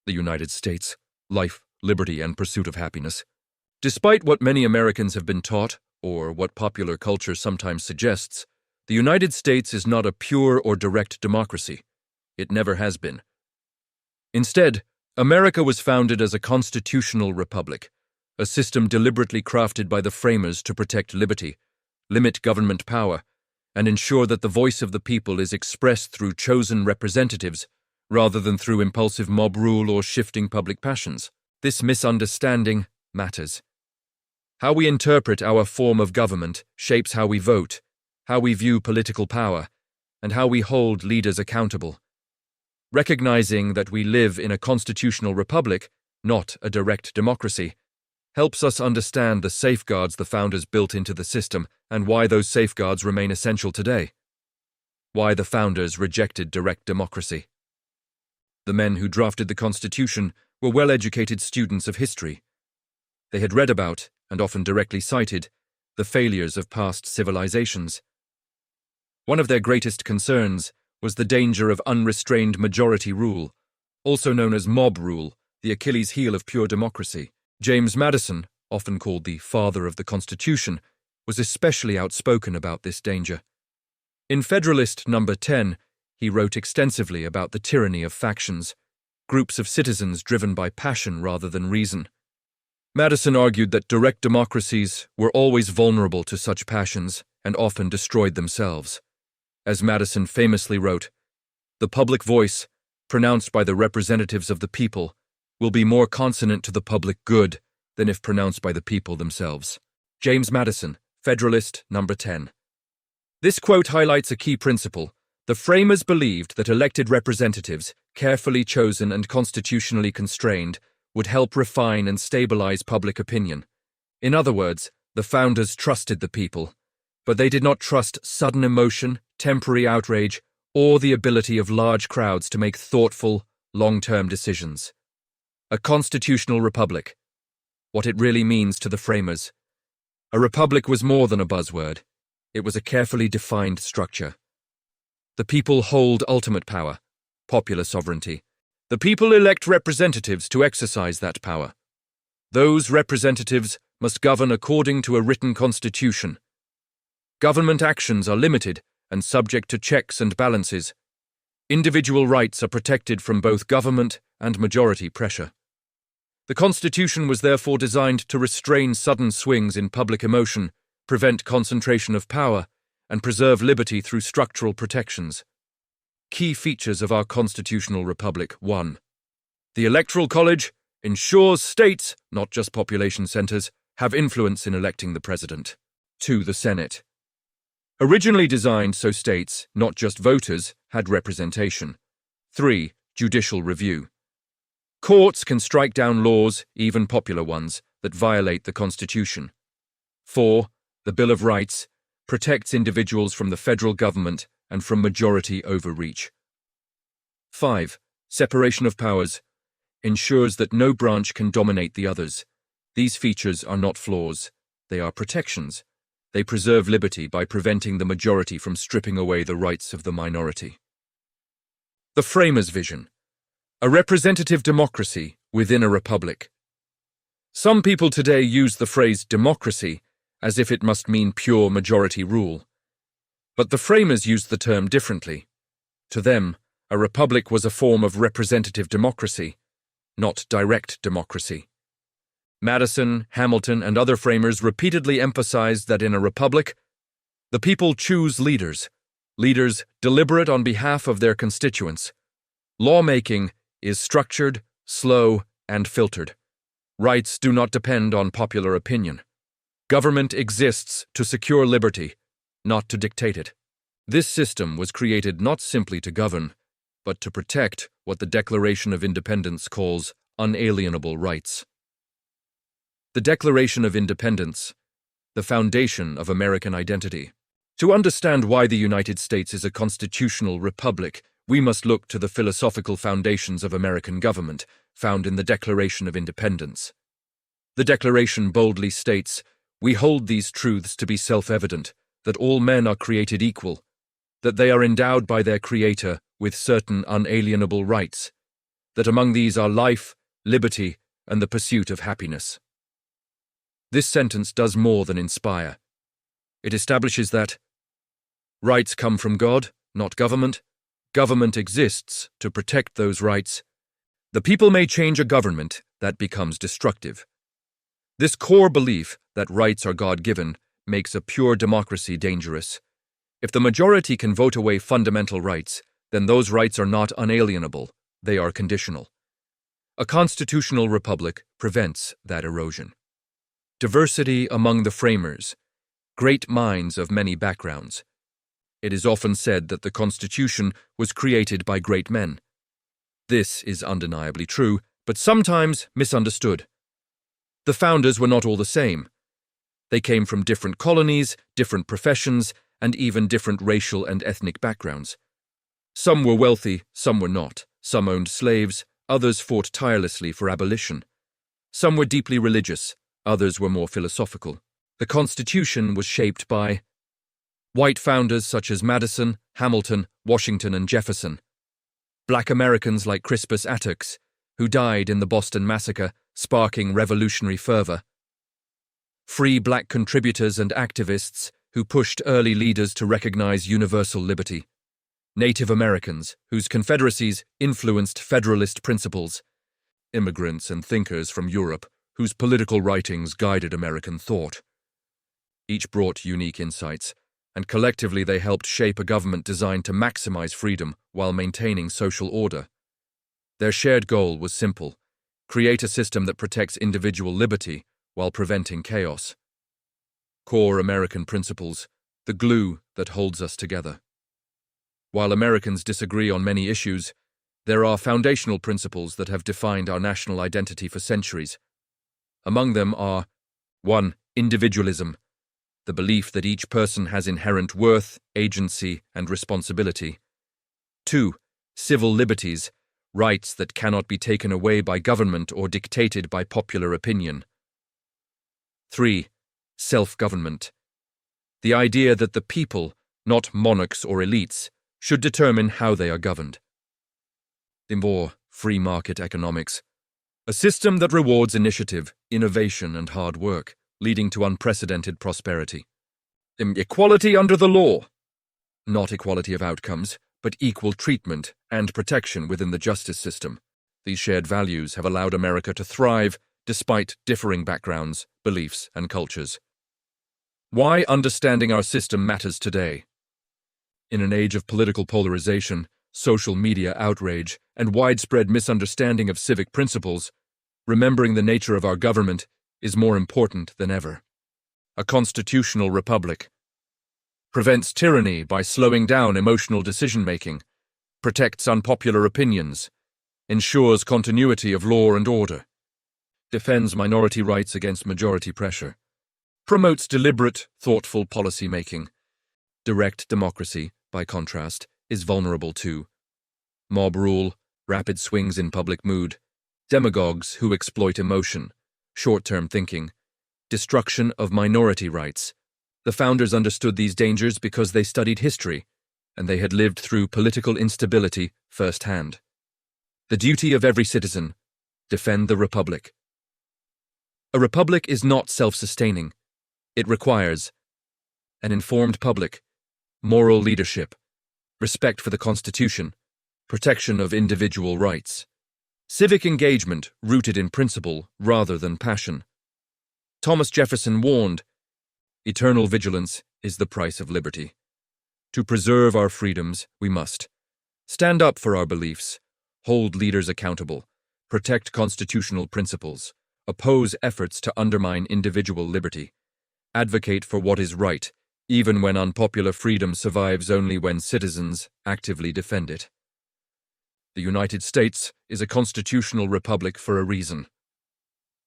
the United States, life, liberty, and pursuit of happiness. Despite what many Americans have been taught, or what popular culture sometimes suggests, the United States is not a pure or direct democracy. It never has been. Instead, America was founded as a constitutional republic, a system deliberately crafted by the framers to protect liberty, limit government power, and ensure that the voice of the people is expressed through chosen representatives rather than through impulsive mob rule or shifting public passions. This misunderstanding matters. How we interpret our form of government shapes how we vote, how we view political power, and how we hold leaders accountable. Recognizing that we live in a constitutional republic, not a direct democracy, helps us understand the safeguards the founders built into the system and why those safeguards remain essential today. Why the founders rejected direct democracy. The men who drafted the Constitution were well-educated students of history. They had read about, and often directly cited, the failures of past civilizations. One of their greatest concerns was the danger of unrestrained majority rule, also known as mob rule, the Achilles heel of pure democracy. James Madison, often called the father of the Constitution, was especially outspoken about this danger. In Federalist No. 10, he wrote extensively about the tyranny of factions, groups of citizens driven by passion rather than reason. Madison argued that direct democracies were always vulnerable to such passions and often destroyed themselves. As Madison famously wrote, "The public voice, pronounced by the representatives of the people, will be more consonant to the public good than if pronounced by the people themselves." James Madison, Federalist No. 10. This quote highlights a key principle. The framers believed that elected representatives, carefully chosen and constitutionally constrained, would help refine and stabilize public opinion. In other words, the founders trusted the people, but they did not trust sudden emotion, temporary outrage, or the ability of large crowds to make thoughtful, long-term decisions. A constitutional republic. What it really means to the framers. A republic was more than a buzzword. It was a carefully defined structure. The people hold ultimate power, popular sovereignty. The people elect representatives to exercise that power. Those representatives must govern according to a written constitution. Government actions are limited and subject to checks and balances. Individual rights are protected from both government and majority pressure. The Constitution was therefore designed to restrain sudden swings in public emotion, prevent concentration of power, and preserve liberty through structural protections. Key features of our constitutional republic. 1. The Electoral College ensures states, not just population centers, have influence in electing the president. 2. The Senate. Originally designed so states, not just voters, had representation. 3. Judicial review. Courts can strike down laws, even popular ones, that violate the Constitution. 4. The Bill of Rights protects individuals from the federal government and from majority overreach. 5. Separation of powers ensures that no branch can dominate the others. These features are not flaws, they are protections. They preserve liberty by preventing the majority from stripping away the rights of the minority. The framers' vision. A representative democracy within a republic. Some people today use the phrase democracy as if it must mean pure majority rule. But the framers used the term differently. To them, a republic was a form of representative democracy, not direct democracy. Madison, Hamilton, and other framers repeatedly emphasized that in a republic, the people choose leaders deliberate on behalf of their constituents. Lawmaking is structured, slow, and filtered. Rights do not depend on popular opinion. Government exists to secure liberty, not to dictate it. This system was created not simply to govern, but to protect what the Declaration of Independence calls unalienable rights. The Declaration of Independence, the foundation of American identity. To understand why the United States is a constitutional republic, we must look to the philosophical foundations of American government, found in the Declaration of Independence. The Declaration boldly states, "We hold these truths to be self-evident, that all men are created equal, that they are endowed by their Creator with certain unalienable rights, that among these are life, liberty, and the pursuit of happiness. This sentence does more than inspire. It establishes that rights come from God, not government. Government exists to protect those rights. The people may change a government that becomes destructive. This core belief that rights are God-given makes a pure democracy dangerous. If the majority can vote away fundamental rights, then those rights are not unalienable, they are conditional. A constitutional republic prevents that erosion. Diversity among the framers, great minds of many backgrounds. It is often said that the Constitution was created by great men. This is undeniably true, but sometimes misunderstood. The founders were not all the same. They came from different colonies, different professions, and even different racial and ethnic backgrounds. Some were wealthy, some were not. Some owned slaves, others fought tirelessly for abolition. Some were deeply religious, others were more philosophical. The Constitution was shaped by white founders such as Madison, Hamilton, Washington, and Jefferson. Black Americans like Crispus Attucks, who died in the Boston Massacre, sparking revolutionary fervor. Free black contributors and activists who pushed early leaders to recognize universal liberty. Native Americans, whose confederacies influenced Federalist principles. Immigrants and thinkers from Europe, whose political writings guided American thought. Each brought unique insights, and collectively they helped shape a government designed to maximize freedom while maintaining social order. Their shared goal was simple: create a system that protects individual liberty while preventing chaos. Core American principles, the glue that holds us together. While Americans disagree on many issues, there are foundational principles that have defined our national identity for centuries. Among them are 1. Individualism, the belief that each person has inherent worth, agency, and responsibility. 2. Civil liberties, rights that cannot be taken away by government or dictated by popular opinion. 3. Self-government, the idea that the people, not monarchs or elites, should determine how they are governed. 4. Free market economics, a system that rewards initiative, innovation, and hard work, leading to unprecedented prosperity. Equality under the law, not equality of outcomes, but equal treatment and protection within the justice system. These shared values have allowed America to thrive despite differing backgrounds, beliefs, and cultures. Why understanding our system matters today. In an age of political polarization, social media outrage, and widespread misunderstanding of civic principles, remembering the nature of our government is more important than ever. A constitutional republic prevents tyranny by slowing down emotional decision-making, protects unpopular opinions, ensures continuity of law and order, defends minority rights against majority pressure, promotes deliberate, thoughtful policy-making. Direct democracy, by contrast, is vulnerable to mob rule, rapid swings in public mood, demagogues who exploit emotion, short-term thinking, destruction of minority rights. The founders understood these dangers because they studied history, and they had lived through political instability firsthand. The duty of every citizen: defend the republic. A republic is not self-sustaining. It requires an informed public, moral leadership, respect for the Constitution, protection of individual rights, civic engagement rooted in principle rather than passion. Thomas Jefferson warned, "Eternal vigilance is the price of liberty." To preserve our freedoms, we must stand up for our beliefs, hold leaders accountable, protect constitutional principles, oppose efforts to undermine individual liberty, advocate for what is right, even when unpopular freedom survives only when citizens actively defend it. The United States is a constitutional republic for a reason.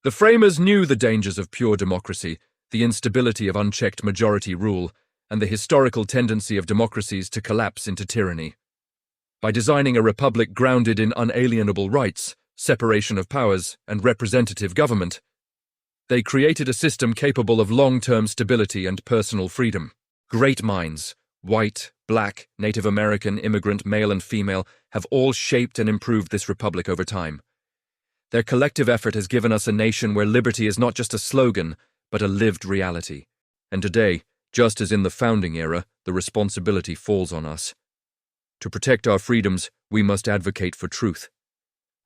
The framers knew the dangers of pure democracy, the instability of unchecked majority rule, and the historical tendency of democracies to collapse into tyranny. By designing a republic grounded in unalienable rights, separation of powers, and representative government, they created a system capable of long-term stability and personal freedom. Great minds, white, Black, Native American, immigrant, male and female, have all shaped and improved this republic over time. Their collective effort has given us a nation where liberty is not just a slogan, but a lived reality. And today, just as in the founding era, the responsibility falls on us. To protect our freedoms, we must advocate for truth.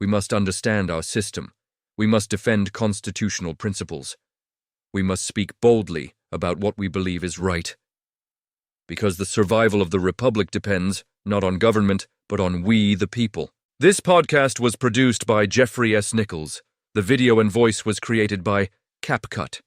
We must understand our system. We must defend constitutional principles. We must speak boldly about what we believe is right. Because the survival of the Republic depends, not on government, but on we the people. This podcast was produced by Jeffrey S. Nichols. The video and voice was created by CapCut.